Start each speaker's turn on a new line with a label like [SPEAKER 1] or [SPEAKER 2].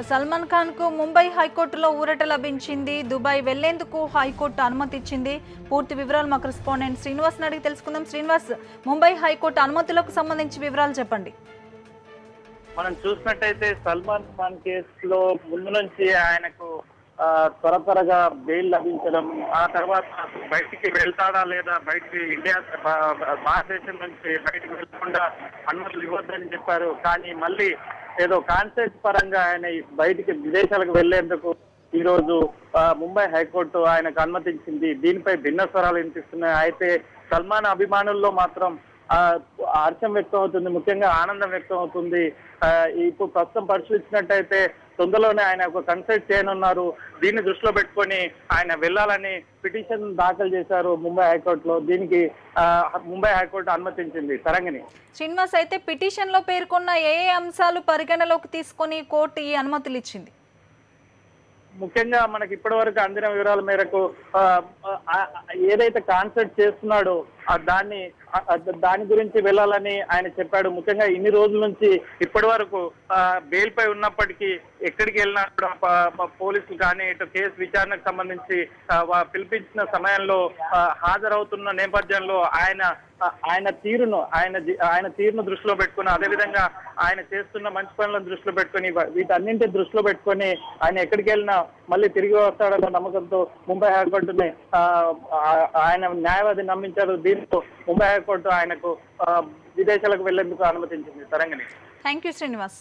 [SPEAKER 1] సల్మాన్ ఖాన్ కు ముంబై హైకోర్టులో ఊరట లభించింది. దుబాయ్ వెళ్లేందుకు హైకోర్టు అనుమతి ఇచ్చింది. పూర్తి వివరాలు మా కరెస్పాండెంట్ శ్రీనివాస్ అడిగి తెలుసుకుందాం. శ్రీనివాస్, ముంబై హైకోర్టు అనుమతులకు సంబంధించి వివరాలు చెప్పండి.
[SPEAKER 2] మనం చూసినట్టయితే సల్మాన్ ఖాన్ కేసులో ముందు నుంచి ఆయనకు త్వరగా బెయిల్ లభించడం, ఆ తర్వాత బయటికి వెళ్తాడా లేదా, బయటికి ఇండియా భారతదేశం నుంచి బయటికి వెళ్లకుండా అనుమతులు ఇవ్వద్దని చెప్పారు. కానీ మళ్ళీ ఏదో కాన్సెప్ట్ పరంగా ఆయన బయటికి విదేశాలకు వెళ్లేందుకు ఈ రోజు ముంబై హైకోర్టు ఆయనకు అనుమతించింది. దీనిపై భిన్న స్వరాలు వినిపిస్తున్నాయి. అయితే సల్మాన్ అభిమానుల్లో మాత్రం హర్షం వ్యక్తం అవుతుంది, ముఖ్యంగా ఆనందం వ్యక్తం అవుతుంది. ఇప్పుడు ప్రస్తుతం పరిశీలించినట్టయితే తొందరలోనే ఆయన ఒక కన్సల్ట్ చేయనున్నారు. దీన్ని దృష్టిలో పెట్టుకొని ఆయన వెళ్లాలని పిటిషన్ దాఖలు చేశారు ముంబై హైకోర్టులో. దీనికి ముంబై హైకోర్టు అనుమతించింది. తరంగిణి.
[SPEAKER 1] శ్రీనివాస్, అయితే పిటిషన్ లో పేర్కొన్న ఏ అంశాలు పరిగణలోకి తీసుకొని కోర్టు ఈ అనుమతులు ఇచ్చింది?
[SPEAKER 2] ముఖ్యంగా మనకి ఇప్పటి వరకు అందిన వివరాల మేరకు ఏదైతే కాన్సెప్ట్ చేస్తున్నాడో దాని గురించి వెళ్ళాలని ఆయన చెప్పాడు. ముఖ్యంగా ఇన్ని రోజుల నుంచి ఇప్పటి వరకు బెయిల్ పై ఉన్నప్పటికీ ఎక్కడికి వెళ్ళినా పోలీసులు కానీ ఇటు కేసు విచారణకు సంబంధించి పిలిపించిన సమయంలో హాజరవుతున్న నేపథ్యంలో ఆయన తీరును దృష్టిలో పెట్టుకుని, అదేవిధంగా ఆయన చేస్తున్న మంచి పనులను దృష్టిలో పెట్టుకుని, వీటన్నింటి దృష్టిలో పెట్టుకుని ఆయన ఎక్కడికి వెళ్ళినా మళ్ళీ తిరిగి వస్తాడన్న నమ్మకంతో ముంబై హైకోర్టుని ఆయన న్యాయవాది నమ్మించారు. దీంతో ముంబై హైకోర్టు ఆయనకు విదేశాలకు వెళ్లేందుకు అనుమతించింది. తరంగిణి.
[SPEAKER 1] Thank you Srinivas.